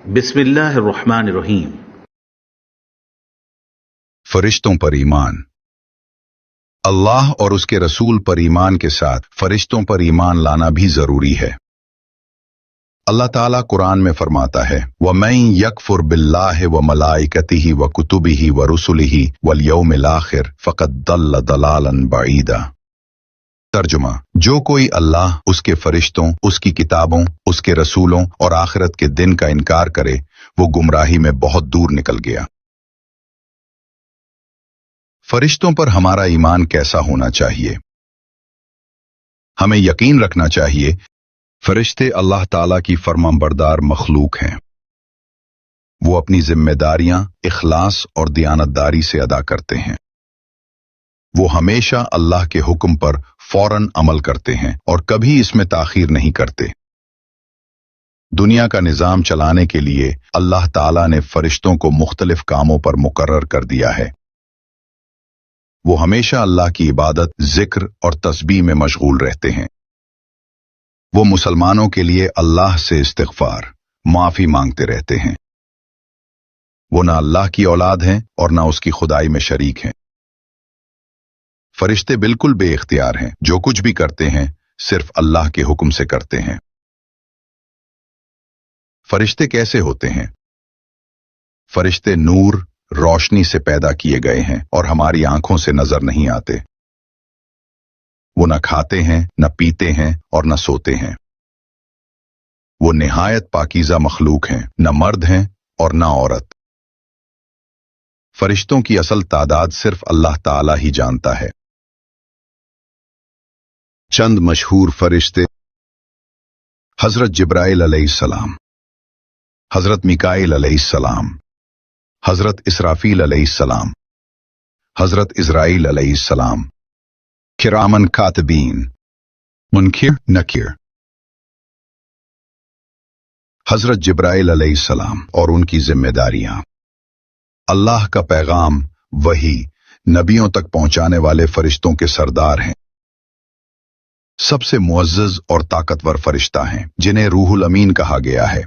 बिस्मिल्लाहिर्रहमानिर्रहीम। फरिश्तों पर ईमान। अल्लाह और उसके रसूल पर ईमान के साथ फरिश्तों पर ईमान लाना भी जरूरी है। अल्लाह ताला कुरान में फरमाता है, वमन यकफुर बिल्लाहि व मलाइकतिही व कुतुबिही व रुसुलिही वल यौमिल आखिर फक़द दल्ल दलालन बईदा। तर्जुमा, जो कोई अल्लाह, उसके फरिश्तों, उसकी किताबों, उसके रसूलों और आखिरत के दिन का इनकार करे, वो गुमराही में बहुत दूर निकल गया। फरिश्तों पर हमारा ईमान कैसा होना चाहिए? हमें यकीन रखना चाहिए फरिश्ते अल्लाह ताला की फरमाबरदार मखलूक हैं। वो अपनी जिम्मेदारियां इखलास और दियानतदारी से अदा करते हैं। वो हमेशा अल्लाह के हुक्म पर फौरन अमल करते हैं और कभी इसमें ताखीर नहीं करते। दुनिया का निजाम चलाने के लिए अल्लाह ताला ने फरिश्तों को मुख्तलिफ कामों पर मुकर्रर कर दिया है। वो हमेशा अल्लाह की इबादत, जिक्र और तस्बीह में मशगूल रहते हैं। वो मुसलमानों के लिए अल्लाह से इस्तिग़फ़ार, माफी मांगते रहते हैं। वो ना अल्लाह की औलाद हैं और ना उसकी खुदाई में शरीक हैं। फरिश्ते बिल्कुल बेइख्तियार हैं, जो कुछ भी करते हैं सिर्फ अल्लाह के हुक्म से करते हैं। फरिश्ते कैसे होते हैं? फरिश्ते नूर, रोशनी से पैदा किए गए हैं और हमारी आंखों से नजर नहीं आते। वो न खाते हैं, न पीते हैं और न सोते हैं। वो निहायत पाकीज़ा मखलूक हैं, न मर्द हैं और न औरत। फरिश्तों की असल तादाद सिर्फ अल्लाह ताला ही जानता है। चंद मशहूर फरिश्ते: हजरत जिब्राइल अलैहिस्सलाम, हजरत मिकाईल अलैहिस्सलाम, हजरत इसराफील अलैहिस्सलाम, हजरत इज़राइल अलैहिस्सलाम, किरामन कातिबीन, मुनकिर नकीर। हजरत जिब्राइल अलैहिस्सलाम और उनकी जिम्मेदारियां। अल्लाह का पैगाम, वही, नबियों तक पहुंचाने वाले फरिश्तों के सरदार हैं। सबसे मुअज़्ज़ज़ और ताकतवर फरिश्ता हैं, जिन्हें रूहुल अमीन कहा गया है।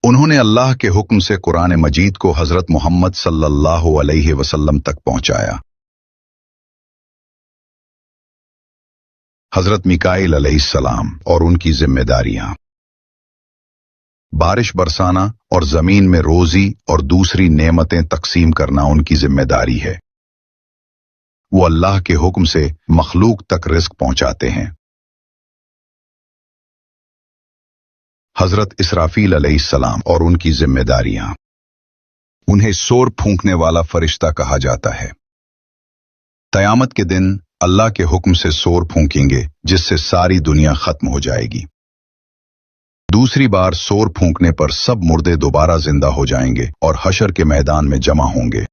उन्होंने अल्लाह के हुक्म से कुरान मजीद को हजरत मोहम्मद सल्लल्लाहु अलैहि वसल्लम तक पहुंचाया। हजरत मिकाईल अलैहिस्सलाम और उनकी जिम्मेदारियां। बारिश बरसाना और जमीन में रोजी और दूसरी नेमतें तकसीम करना उनकी जिम्मेदारी है। वो अल्लाह के हुक्म से मखलूक तक रिज़्क पहुंचाते हैं। हजरत इसराफील अलैहिस्सलाम और उनकी जिम्मेदारियां। उन्हें सोर फूंकने वाला फरिश्ता कहा जाता है। क़यामत के दिन अल्लाह के हुक्म से सोर फूंकेंगे, जिससे सारी दुनिया खत्म हो जाएगी। दूसरी बार सोर फूंकने पर सब मुर्दे दोबारा जिंदा हो जाएंगे और हशर के मैदान में जमा होंगे।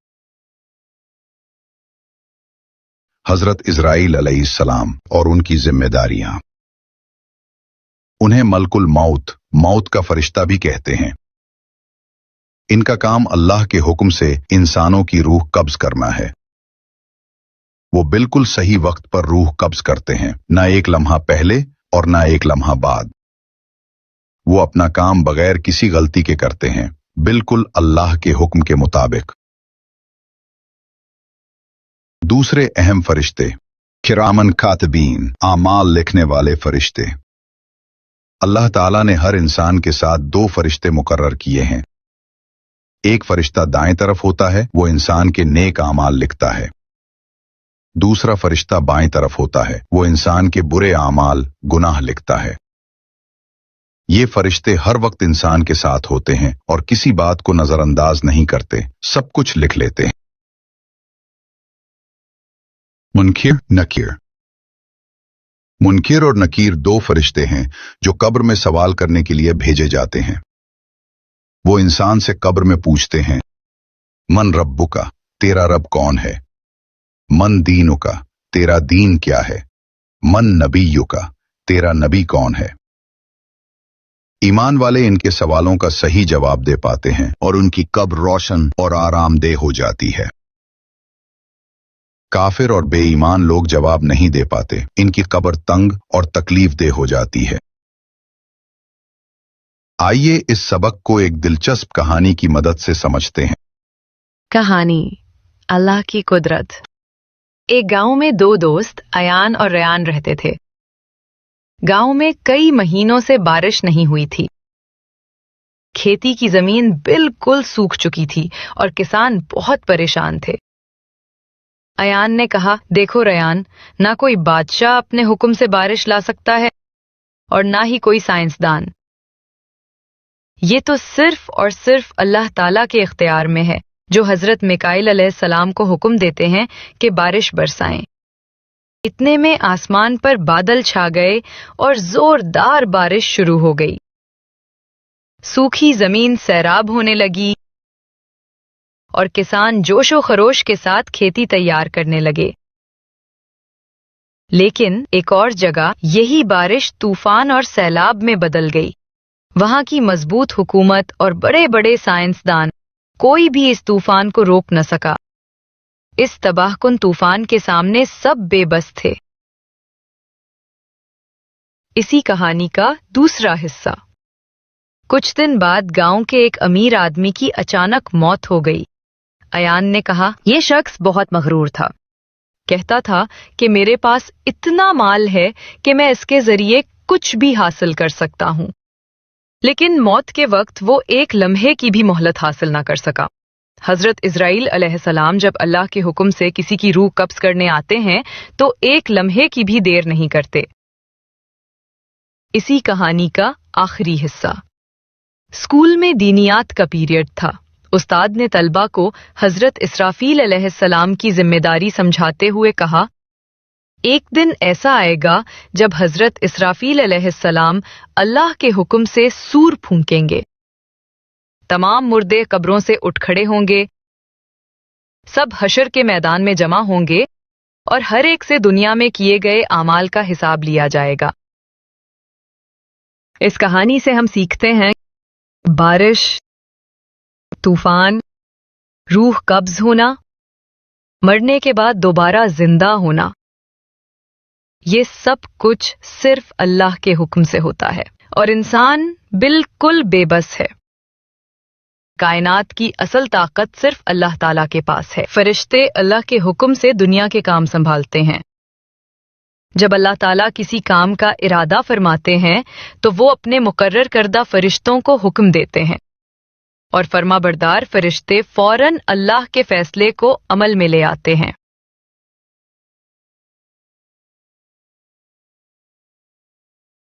हजरत इज़राइल अलैहिस्सलाम और उनकी जिम्मेदारियां। उन्हें मलकुल मौत, मौत का फरिश्ता भी कहते हैं। इनका काम अल्लाह के हुक्म से इंसानों की रूह कब्ज करना है। वो बिल्कुल सही वक्त पर रूह कब्ज करते हैं, ना एक लम्हा पहले और ना एक लम्हा बाद। वो अपना काम बगैर किसी गलती के करते हैं, बिल्कुल अल्लाह के हुक्म के मुताबिक। दूसरे अहम फरिश्ते: किरामन कातिबीन, आमाल लिखने वाले फरिश्ते। अल्लाह ताला ने हर इंसान के साथ दो फरिश्ते मुकर्रर किए हैं। एक फरिश्ता दाएं तरफ होता है, वो इंसान के नेक आमाल लिखता है। दूसरा फरिश्ता बाएं तरफ होता है, वो इंसान के बुरे आमाल, गुनाह लिखता है। ये फरिश्ते हर वक्त इंसान के साथ होते हैं और किसी बात को नजरअंदाज नहीं करते, सब कुछ लिख लेते हैं। मुनकिर नकीर। मुनकिर और नकीर दो फरिश्ते हैं जो कब्र में सवाल करने के लिए भेजे जाते हैं। वो इंसान से कब्र में पूछते हैं, मन रब्बुका, तेरा रब कौन है? मन दीनुका, तेरा दीन क्या है? मन नबीयुका, तेरा नबी कौन है? ईमान वाले इनके सवालों का सही जवाब दे पाते हैं और उनकी कब्र रोशन और आरामदेह हो जाती है। काफिर और बेईमान लोग जवाब नहीं दे पाते, इनकी कब्र तंग और तकलीफ देह हो जाती है। आइए इस सबक को एक दिलचस्प कहानी की मदद से समझते हैं। कहानी अल्लाह की कुदरत। एक गांव में दो दोस्त अयान और रयान रहते थे। गांव में कई महीनों से बारिश नहीं हुई थी। खेती की जमीन बिल्कुल सूख चुकी थी और किसान बहुत परेशान थे। अयान ने कहा, देखो रयान, ना कोई बादशाह अपने हुक्म से बारिश ला सकता है और ना ही कोई साइंसदान। ये तो सिर्फ और सिर्फ अल्लाह ताला के इख्तियार में है, जो हजरत मिकाईल अलैहिस्सलाम को हुक्म देते हैं कि बारिश बरसाएं। इतने में आसमान पर बादल छा गए और जोरदार बारिश शुरू हो गई। सूखी जमीन सैराब होने लगी और किसान जोशो खरोश के साथ खेती तैयार करने लगे। लेकिन एक और जगह यही बारिश तूफान और सैलाब में बदल गई। वहां की मजबूत हुकूमत और बड़े बड़े साइंसदान, कोई भी इस तूफान को रोक न सका। इस तबाहकुन तूफान के सामने सब बेबस थे। इसी कहानी का दूसरा हिस्सा। कुछ दिन बाद गांव के एक अमीर आदमी की अचानक मौत हो गई। अयान ने कहा, यह शख्स बहुत मगरूर था। कहता था कि मेरे पास इतना माल है कि मैं इसके जरिए कुछ भी हासिल कर सकता हूं। लेकिन मौत के वक्त वो एक लम्हे की भी मोहलत हासिल ना कर सका। हजरत इजराइल अलैहिस्सलाम जब अल्लाह के हुक्म से किसी की रूह कब्ज करने आते हैं तो एक लम्हे की भी देर नहीं करते। इसी कहानी का आखिरी हिस्सा। स्कूल में दीनियात का पीरियड था। उस्ताद ने तलबा को हजरत इसराफील अलैहिस्सलाम की जिम्मेदारी समझाते हुए कहा, एक दिन ऐसा आएगा जब हजरत इसराफील अलैहिस्सलाम अल्लाह के हुक्म से सूर फूंकेंगे। तमाम मुर्दे कब्रों से उठ खड़े होंगे, सब हशर के मैदान में जमा होंगे और हर एक से दुनिया में किए गए आमाल का हिसाब लिया जाएगा। इस कहानी से हम सीखते हैं बारिश, तूफान, रूह कब्ज होना, मरने के बाद दोबारा जिंदा होना, ये सब कुछ सिर्फ अल्लाह के हुक्म से होता है और इंसान बिल्कुल बेबस है। कायनात की असल ताकत सिर्फ अल्लाह ताला के पास है। फरिश्ते अल्लाह के हुक्म से दुनिया के काम संभालते हैं। जब अल्लाह ताला किसी काम का इरादा फरमाते हैं तो वो अपने मुकर्रर करदा फरिश्तों को हुक्म देते हैं और फरमाबरदार फरिश्ते फौरन अल्लाह के फैसले को अमल में ले आते हैं।